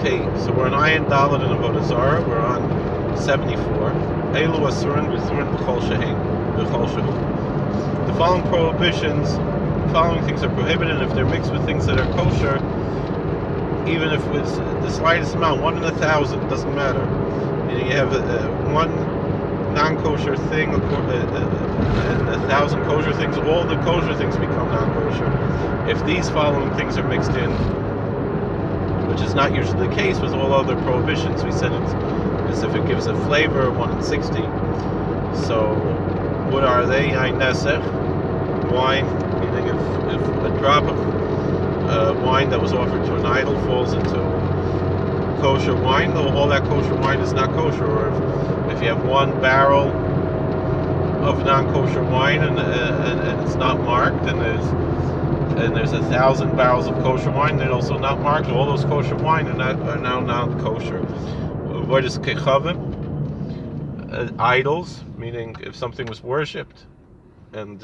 Okay, so we're on Ayin Dalet in Avodah Zarah. We're on 74. Elu Asurin V'Surin B'Chol Shehem B'Chol Shehu. The following prohibitions, the following things are prohibited, and if they're mixed with things that are kosher, even if it's the slightest amount, 1 in 1,000, doesn't matter. You have one non-kosher thing and 1,000 kosher things. All the kosher things become non-kosher if these following things are mixed in, which is not usually the case with all other prohibitions. We said it's as if it gives a flavor, 1 in 60. So, what are they? Ein nesech, wine, meaning if a drop of wine that was offered to an idol falls into kosher wine, all that kosher wine is not kosher. Or if you have 1 barrel of non-kosher wine and it's not marked, and there's 1,000 barrels of kosher wine, they're also not marked. All those kosher wine are now not kosher. What is kechavim? Idols, meaning if something was worshipped, and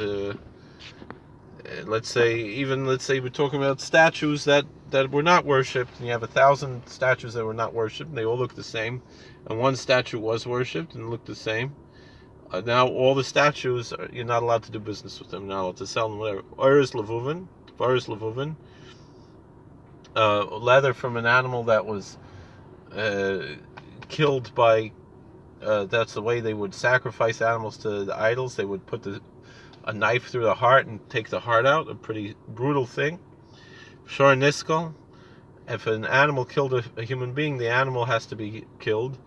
let's say we're talking about statues that were not worshipped, and you have 1,000 statues that were not worshipped, and they all look the same, and 1 statue was worshipped and looked the same. Now all the statues, you're not allowed to do business with them. You're not allowed to sell them. Whatever. Oris levuvin, leather from an animal that was killed by. That's the way they would sacrifice animals to the idols. They would put a knife through the heart and take the heart out. A pretty brutal thing. Shor niskal. If an animal killed a human being, the animal has to be killed,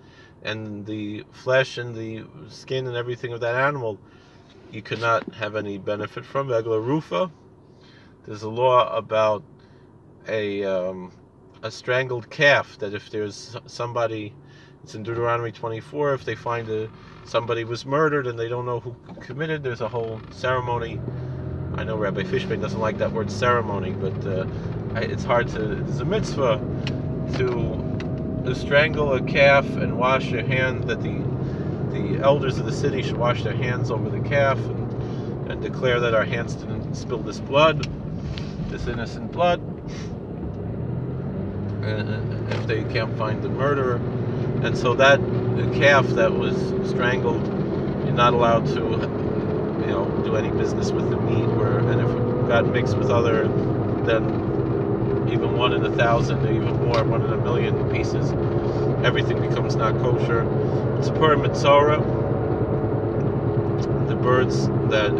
and the flesh and the skin and everything of that animal, you could not have any benefit from. Vegla rufa. There's a law about a strangled calf, that if there's somebody, it's in Deuteronomy 24, if they find somebody was murdered and they don't know who committed, there's a whole ceremony. I know Rabbi Fishman doesn't like that word ceremony, but it's hard to, there's a mitzvah to strangle a calf and wash your hand, that the elders of the city should wash their hands over the calf and declare that our hands didn't spill this blood, this innocent blood. If they can't find the murderer. And so that calf that was strangled, you're not allowed to do any business with the meat, and if it got mixed with other, then even 1 in 1,000, or even more, 1 in 1,000,000 pieces, everything becomes not kosher. Tzipor mitzora, the birds that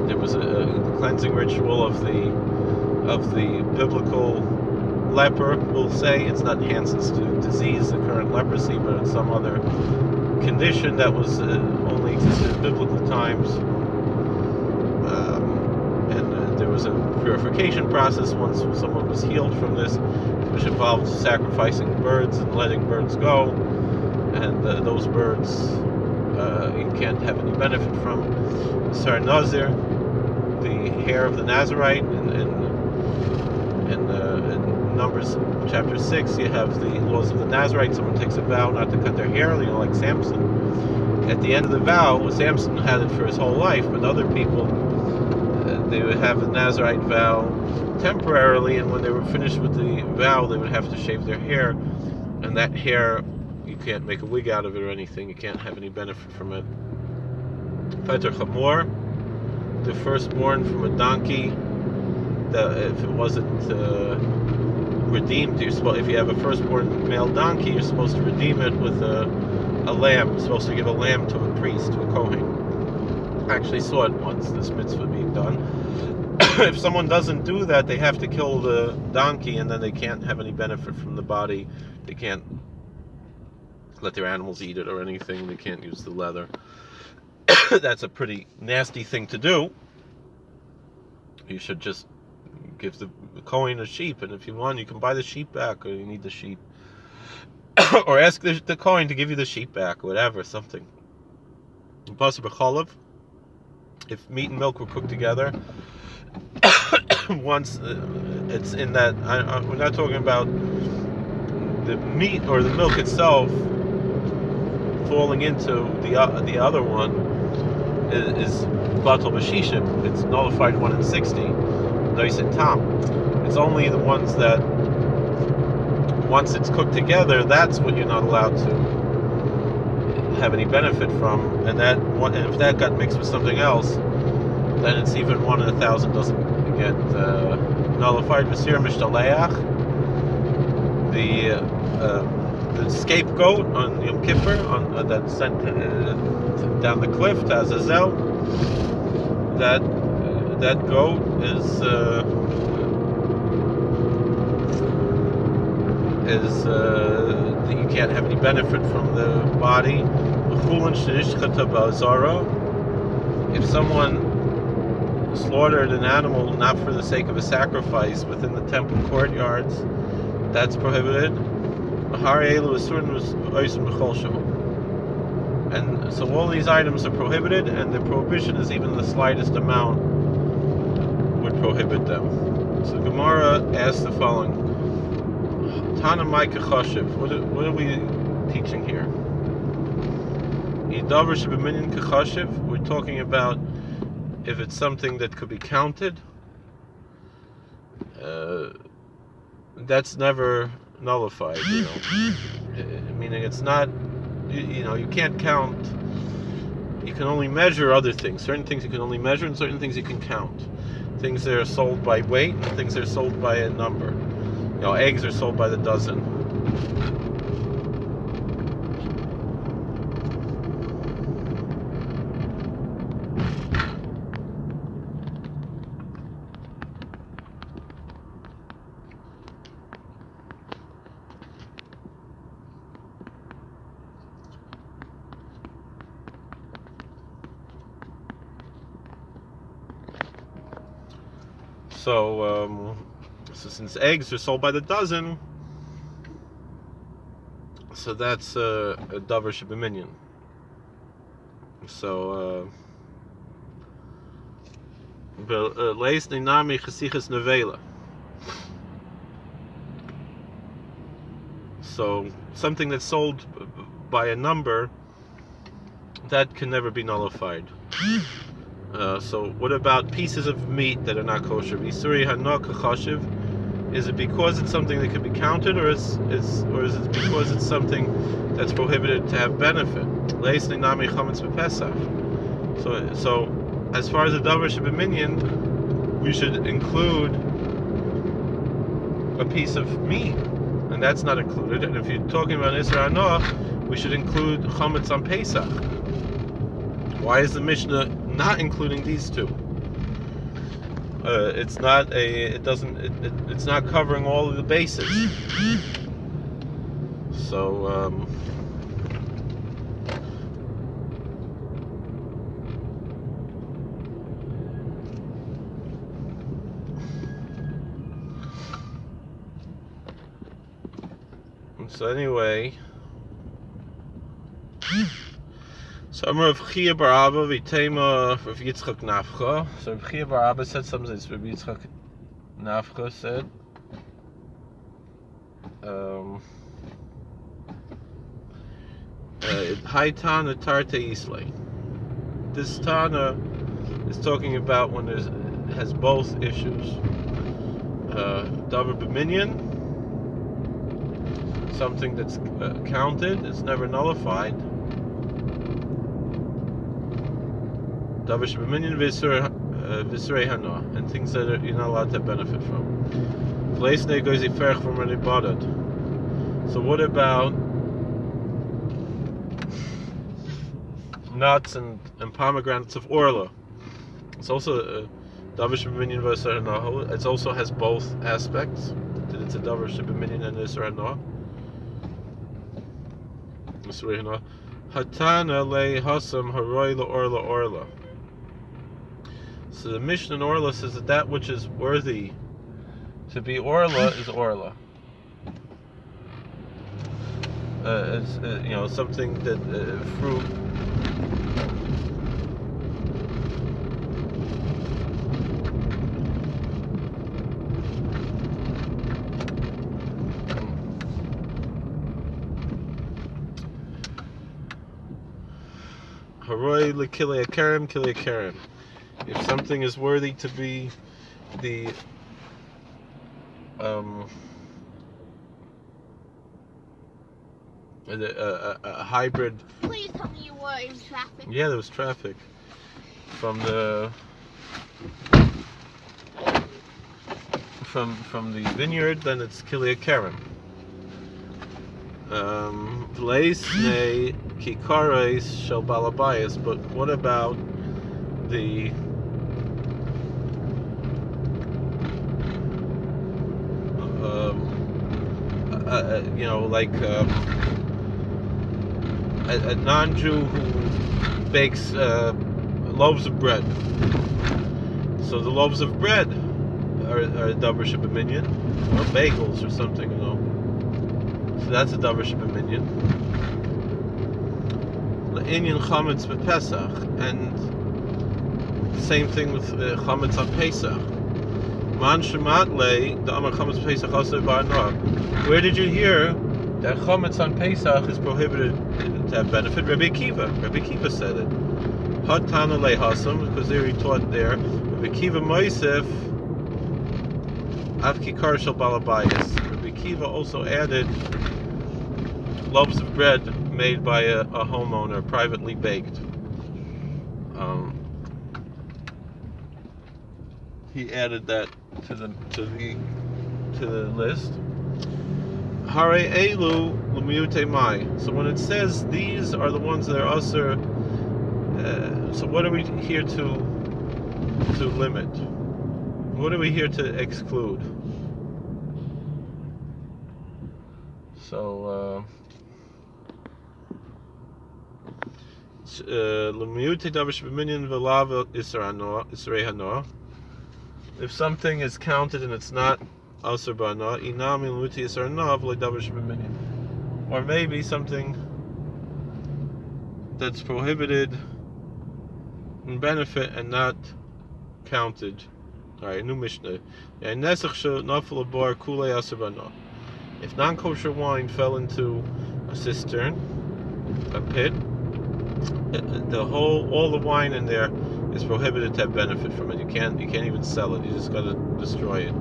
there was a cleansing ritual of the biblical leper, we'll say. It's not Hansen's disease, the current leprosy, but it's some other condition that was only existed in biblical times. There was a purification process once someone was healed from this, which involved sacrificing birds and letting birds go, and those birds you can't have any benefit from. Sar Nazir, the hair of the Nazarite, in Numbers chapter 6, you have the laws of the Nazarite. Someone takes a vow not to cut their hair, like Samson. At the end of the vow, Samson had it for his whole life, but other people, they would have the Nazarite vow temporarily, and when they were finished with the vow, they would have to shave their hair, and that hair, you can't make a wig out of it or anything. You can't have any benefit from it. Feter Chamor, the firstborn from a donkey, that if it wasn't redeemed, if you have a firstborn male donkey, you're supposed to redeem it with a lamb. You're supposed to give a lamb to a priest, to a kohen. I actually saw it once, this mitzvah being done. If someone doesn't do that, they have to kill the donkey, and then they can't have any benefit from the body. They can't let their animals eat it or anything. They can't use the leather. That's a pretty nasty thing to do. You should just give the kohen a sheep, and if you want, you can buy the sheep back, or you need the sheep. Or ask the kohen to give you the sheep back, or whatever, something. If meat and milk were cooked together, once it's in that, we're not talking about the meat or the milk itself falling into the other one is batal b'shishim. It's nullified 1 in 60. Nice and tam. It's only the ones that once it's cooked together, that's what you're not allowed to have any benefit from. And if that got mixed with something else, then it's even 1 in 1,000 doesn't get nullified. V'sir mishtaleach, the scapegoat on Yom Kippur, that sent down the cliff to Azazel, that goat is you can't have any benefit from the body. If someone slaughtered an animal not for the sake of a sacrifice within the temple courtyards, that's prohibited. And so all these items are prohibited, and the prohibition is even the slightest amount would prohibit them. So Gemara asks the following: Tana Maika Chashiv. What are we teaching here? We're talking about if it's something that could be counted. That's never nullified, meaning it's not, you can't count. You can only measure other things. Certain things you can only measure, and certain things you can count. Things that are sold by weight, and things that are sold by a number. Eggs are sold by the dozen. So since eggs are sold by the dozen, so that's a davar shebeminyan. So leis neinami chasichas nevela. So something that's sold by a number, that can never be nullified. So what about pieces of meat that are not kosher? Isuri hanok chashiv. Is it because it's something that could be counted, or is it because it's something that's prohibited to have benefit? Leisni nami chametz b'Pesach. So as far as the davar shebeminyan, we should include a piece of meat, and that's not included. And if you're talking about Isra Hanoah, we should include chametz on Pesach. Why is the Mishnah not including these two? It's not covering all of the bases. So anyway, so Rav Chia bar Abba v'tema Rav Yitzchak Nafcha. So Rav Chia bar Abba said something that Rav Yitzchak Nafcha said. Hai Tana Tarte Islay. This Tana is talking about when it has both issues. Davar b'minyan, something that's counted, it's never nullified. Davar shebeminyan v'surei hanoah, and things that you're not allowed to benefit from. V'leisnei goes iferch from an ibadat. So what about nuts and pomegranates of orla? It's also davar shebeminyan v'surei hanoah. It also has both aspects. That it's a davar shebeminyan and v'surei hanoah. Hatana le hasam haroi la orla. So the Mishnah in Orla says that which is worthy to be Orla is Orla. It's something that fruit. Haroi le kilei akarim. If something is worthy to be the a hybrid. Please tell me you were in traffic. Yeah, there was traffic from the vineyard. Then it's Kilia Karen. Place ne kikares shel balabayas. But what about the a non-Jew who bakes loaves of bread. So the loaves of bread are a davar shebeminyan, or bagels or something, So that's a davar shebeminyan. Le'inyan chametz b'Pesach, and same thing with chametz on Pesach. Man shemat le the amar chametz Pesach also barnoah. Where did you hear that chametz on Pesach is prohibited to have benefit? Rabbi Akiva said it. Hatana le hasam, because there he taught there. Rabbi Akiva Moisef av kikar shel balabayas. Rabbi Akiva also added loaves of bread made by a homeowner, privately baked. He added that to the list. Hare elu l'miute mai. So when it says these are the ones that are usher, so what are we here to limit? What are we here to exclude? So l'miute davar shebeminyan v'lav isrei hanoah. If something is counted and it's not Asur Ba'ana, Inam Iluti Isar Nav like Davar Shebeminyan. Or maybe something that's prohibited in benefit and not counted. Alright, new Mishnah. If non-kosher wine fell into a cistern, a pit, all the wine in there is prohibited to have benefit from it. You can't even sell it. You just got to destroy it.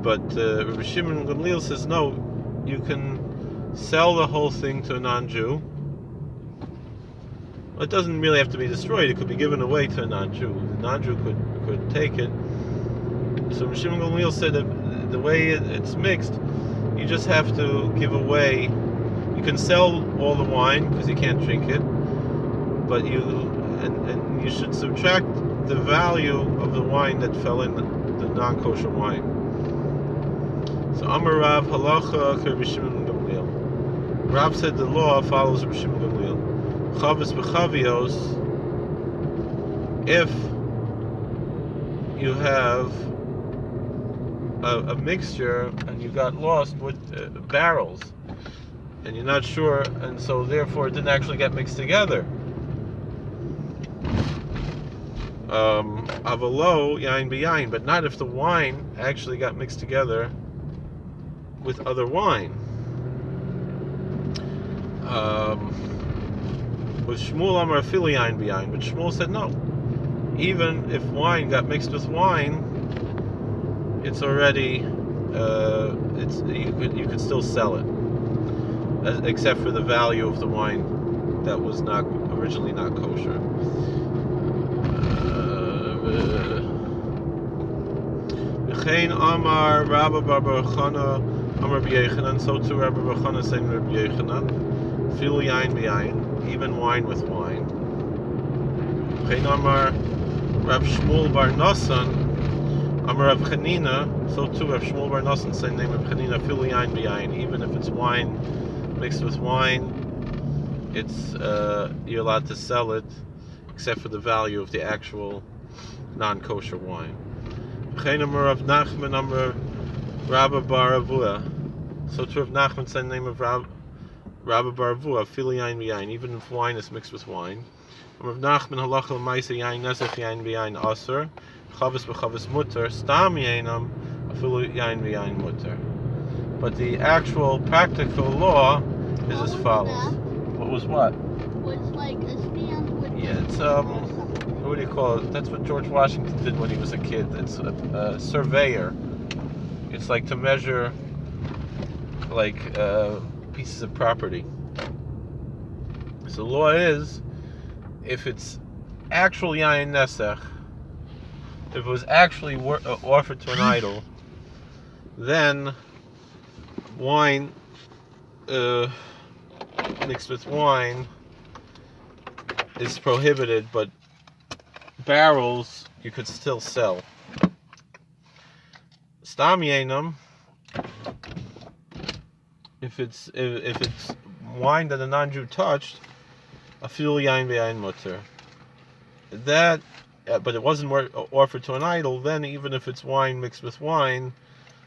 But Rabbi Shimon Gamliel says no, you can sell the whole thing to a non-Jew. Well, it doesn't really have to be destroyed. It could be given away to a non-Jew. The non-Jew could take it. So Rabbi Shimon Gamliel said that the way it's mixed, you just have to give away. You can sell all the wine because you can't drink it, but you should subtract the value of the wine that fell in the non-kosher wine. So Amar Rav halacha Rabbi Shimon Gamliel. Rav said the law follows Rabbi Shimon Gamliel. Chavis b'chavios. If you have a mixture and you got lost with barrels and you're not sure, and so therefore it didn't actually get mixed together. Avalo yain b'yain, but not if the wine actually got mixed together with other wine. With Shmuel Amar Fili yain b'yain, but Shmuel said no. Even if wine got mixed with wine, it's already you could still sell it, except for the value of the wine that was not originally not kosher. V'chein Amar Rabba bar Chana Amar b'Yechanan. So too Rabba bar Chana saying Rabbi Yechanan, Filu yain b'yain, even wine with wine. V'chein Amar Rav Shmuel bar Nasan Amar Rav Chanina. So too Rav Shmuel bar Nasan, same name of Chanina, Filu yain b'yain, even if it's wine mixed with wine, it's you're allowed to sell it, except for the value of the actual non-kosher wine. V'chein Amar Rav Nachman Amar Rabba bar Avodah. So too Rav Nachman, same name of Rabba bar Avodah, Filu yain b'yain, even if wine is mixed with wine. Rav Nachman halacha l'maisa yain nezach yain b'yain aser, chavis b'chavis mutter, stam yainam afilu yain b'yain mutter. But the actual practical law is as follows. What was what? Was like a stand with. Yeah, it's what do you call it? That's what George Washington did when he was a kid. It's a surveyor. It's like to measure like pieces of property. So the law is, if it's actual yayin nesach, if it was actually offered to an idol, then wine mixed with wine is prohibited, but barrels you could still sell. Stam yenam, if it's wine that a non-Jew touched, afil yain be'ayin mutter. That, but it wasn't offered to an idol. Then even if it's wine mixed with wine,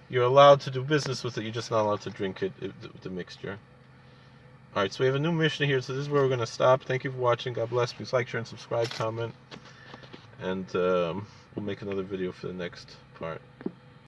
you're allowed to do business with it. You're just not allowed to drink it, the mixture. All right, so we have a new Mishnah here. So this is where we're going to stop. Thank you for watching. God bless. Please like, share, and subscribe, comment, and we'll make another video for the next part.